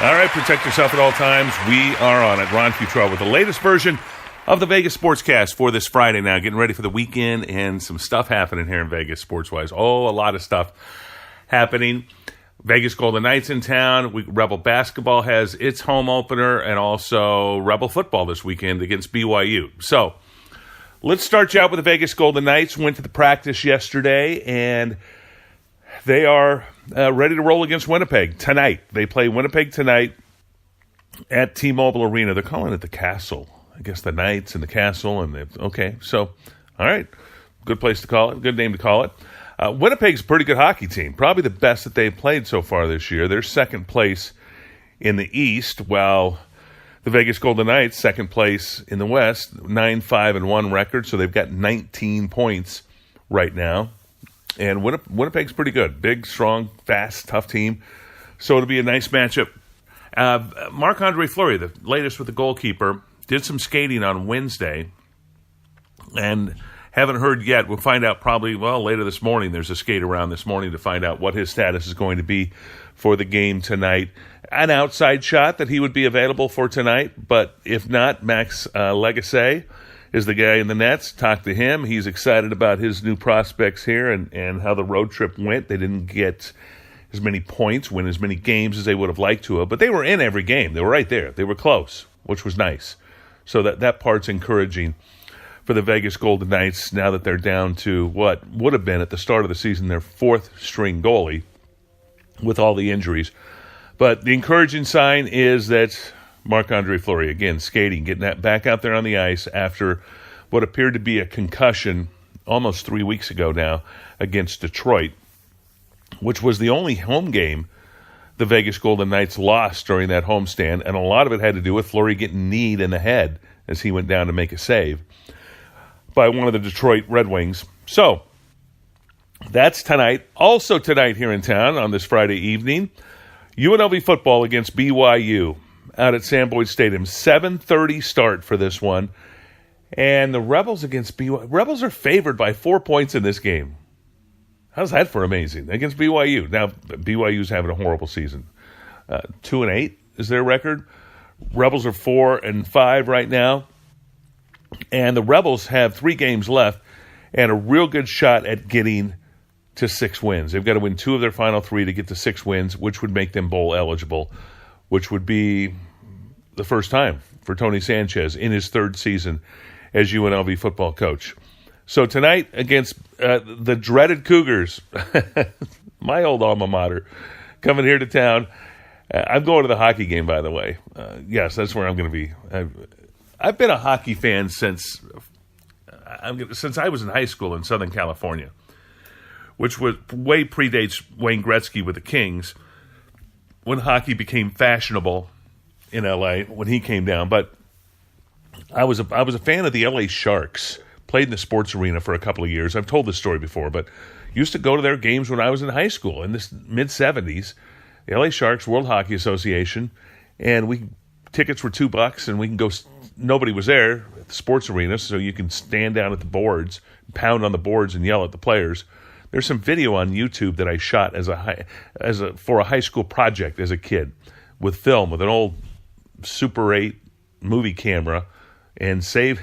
All right, protect yourself at all times. We are on it. Ron Futrell with the latest version of the Vega Sportscast for this Friday now. Getting ready for the weekend and some stuff happening here in Vegas sports-wise. Oh, a lot of stuff happening. Vegas Golden Knights in town. Rebel basketball has its home opener, and also Rebel football this weekend against BYU. So let's start you out with the Vegas Golden Knights. Went to the practice yesterday, and they are ready to roll against Winnipeg tonight. They play Winnipeg tonight at T-Mobile Arena. They're calling it the Castle. I guess the Knights and the Castle. Okay, so, all right. Good place to call it. Good name to call it. Winnipeg's a pretty good hockey team. Probably the best that they've played so far this year. They're second place in the East, while the Vegas Golden Knights, second place in the West, 9-5-1 record. So they've got 19 points right now. And Winnipeg's pretty good. Big, strong, fast, tough team. So it'll be a nice matchup. Marc-Andre Fleury, the latest with the goalkeeper, did some skating on Wednesday. And haven't heard yet. We'll find out probably, later this morning. There's a skate around this morning to find out what his status is going to be for the game tonight. An outside shot that he would be available for tonight. But if not, Max Legace is the guy in the nets. Talk to him. He's excited about his new prospects here and how the road trip went. They didn't get as many points, win as many games as they would have liked to have, but they were in every game. They were right there. They were close, which was nice. So that part's encouraging for the Vegas Golden Knights now that they're down to what would have been at the start of the season their fourth-string goalie with all the injuries. But the encouraging sign is that Marc-Andre Fleury, again, skating, getting that back out there on the ice after what appeared to be a concussion almost 3 weeks ago now against Detroit, which was the only home game the Vegas Golden Knights lost during that homestand, and a lot of it had to do with Fleury getting kneed in the head as he went down to make a save by one of the Detroit Red Wings. So that's tonight. Also tonight here in town on this Friday evening, UNLV football against BYU out at Sam Boyd Stadium. 7:30 start for this one. And the Rebels against BYU. Rebels are favored by 4 points in this game. How's that for amazing? Against BYU. Now, BYU's having a horrible season. 2-8 is their record. Rebels are 4-5 right now. And the Rebels have 3 games left and a real good shot at getting to 6 wins. They've got to win 2 of their final 3 to get to 6 wins, which would make them bowl eligible, which would be the first time for Tony Sanchez in his 3rd season as UNLV football coach. So tonight against the dreaded Cougars, my old alma mater, coming here to town. I'm going to the hockey game, by the way. Yes, that's where I'm going to be. I've been a hockey fan since I was in high school in Southern California, which way predates Wayne Gretzky with the Kings, when hockey became fashionable in L.A. when he came down. But I was a fan of the L.A. Sharks. Played in the sports arena for a couple of years. I've told this story before, but used to go to their games when I was in high school in the mid-'70s. The L.A. Sharks, World Hockey Association, and tickets were $2, and we can go. Nobody was there at the sports arena, so you can stand down at the boards, pound on the boards, and yell at the players. There's some video on YouTube that I shot for a high school project as a kid with film, with an old Super 8 movie camera, and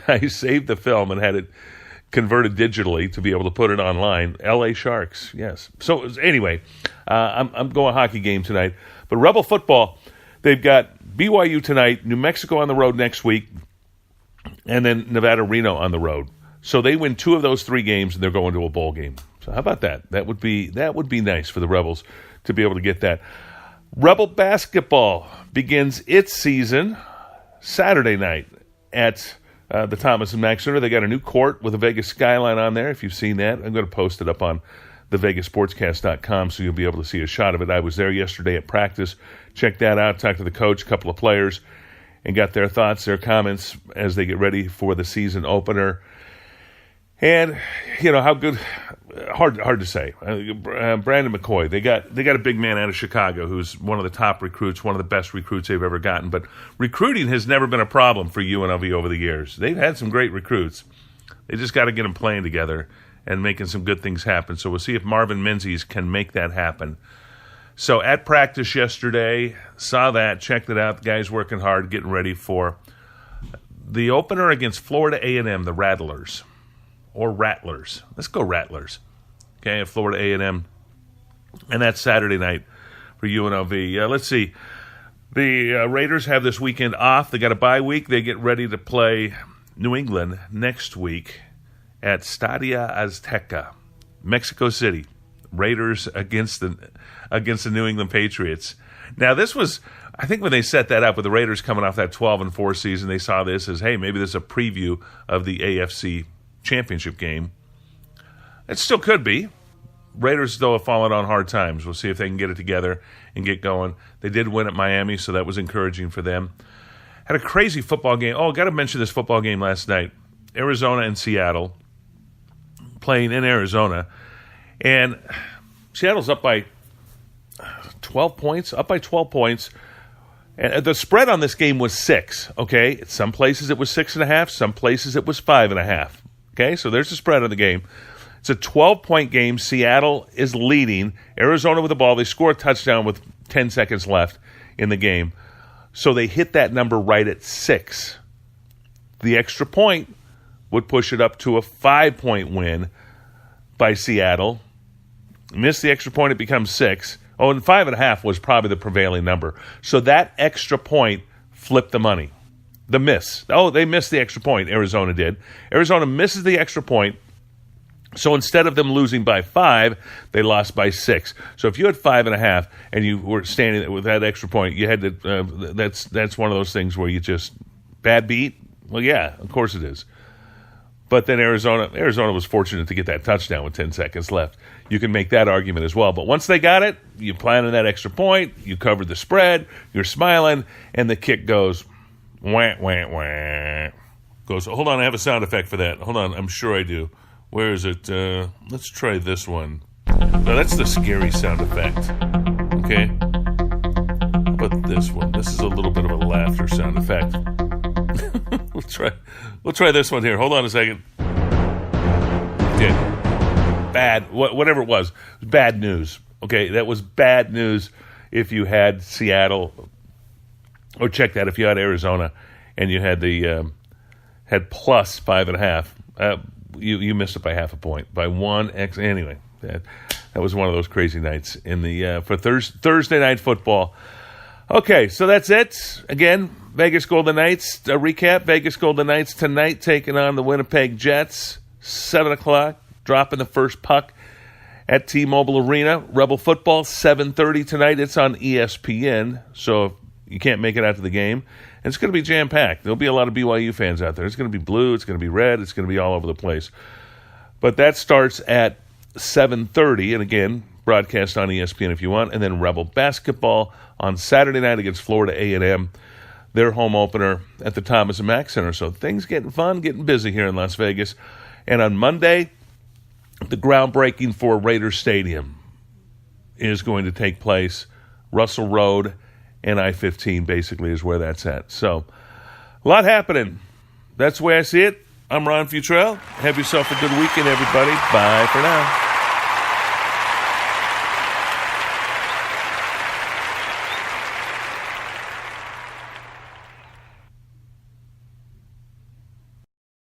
I saved the film and had it converted digitally to be able to put it online. L.A. Sharks, yes. So anyway, I'm going hockey game tonight. But Rebel football, they've got BYU tonight, New Mexico on the road next week, and then Nevada-Reno on the road. So they win 2 of those 3 games, and they're going to a bowl game. So how about that? That would be nice for the Rebels to be able to get that. Rebel basketball begins its season Saturday night at the Thomas and Mack Center. They got a new court with a Vegas skyline on there. If you've seen that, I'm going to post it up on the VegasSportscast.com so you'll be able to see a shot of it. I was there yesterday at practice. Checked that out. Talked to the coach, a couple of players, and got their thoughts, their comments as they get ready for the season opener. And, how good, hard to say. Brandon McCoy, they got a big man out of Chicago who's one of the top recruits, one of the best recruits they've ever gotten. But recruiting has never been a problem for UNLV over the years. They've had some great recruits. They just got to get them playing together and making some good things happen. So we'll see if Marvin Menzies can make that happen. So at practice yesterday, saw that, checked it out. The guys working hard, getting ready for the opener against Florida A&M, the Rattlers. Or Rattlers. Let's go Rattlers. Okay, at Florida A&M. And that's Saturday night for UNLV. Let's see. The Raiders have this weekend off. They got a bye week. They get ready to play New England next week at Stadia Azteca, Mexico City. Raiders against the New England Patriots. Now, this was, I think when they set that up with the Raiders coming off that 12-4 season, they saw this as, hey, maybe this is a preview of the AFC Championship game. It still could be. Raiders, though, have fallen on hard times. We'll see if they can get it together and get going. They did win at Miami, so that was encouraging for them. Had a crazy football game. Oh, got to mention this football game last night. Arizona and Seattle playing in Arizona. And Seattle's up by 12 points. And the spread on this game was 6, okay? Some places it was 6.5. Some places it was 5.5. Okay, so there's the spread of the game. It's a 12-point game. Seattle is leading. Arizona with the ball. They score a touchdown with 10 seconds left in the game. So they hit that number right at 6. The extra point would push it up to a 5-point win by Seattle. Miss the extra point, it becomes 6. Oh, and 5.5 was probably the prevailing number. So that extra point flipped the money. The miss. Oh, they missed the extra point, Arizona did. Arizona misses the extra point. So instead of them losing by 5, they lost by 6. So if you had 5.5 and you were standing with that extra point, you had to. That's one of those things where you just bad beat. Well, yeah, of course it is. But then Arizona was fortunate to get that touchdown with 10 seconds left. You can make that argument as well. But once they got it, you planted that extra point, you covered the spread, you're smiling, and the kick goes wah wah wah. Goes. Hold on, I have a sound effect for that. Hold on, I'm sure I do. Where is it? Let's try this one. No, that's the scary sound effect. Okay. How about this one? This is a little bit of a laughter sound effect. We'll try this one here. Hold on a second. Okay. Bad. Whatever it was bad news. Okay, that was bad news if you had Seattle. Or check that if you had Arizona and you had the had plus 5.5. You missed it by half a point, by 1x. Anyway, that was one of those crazy nights in the for Thursday night football. Okay, so that's it. Again, Vegas Golden Knights. A recap: Vegas Golden Knights tonight taking on the Winnipeg Jets. 7 o'clock, dropping the first puck at T-Mobile Arena. Rebel football 7:30 tonight. It's on ESPN. So if you can't make it out to the game, and it's going to be jam-packed. There'll be a lot of BYU fans out there. It's going to be blue. It's going to be red. It's going to be all over the place. But that starts at 7:30, and again, broadcast on ESPN if you want. And then Rebel basketball on Saturday night against Florida A&M. Their home opener at the Thomas & Mack Center. So things getting fun, getting busy here in Las Vegas. And on Monday, the groundbreaking for Raiders Stadium is going to take place. Russell Road and I-15 basically is where that's at. So a lot happening. That's the way I see it. I'm Ron Futrell. Have yourself a good weekend, everybody. Bye for now.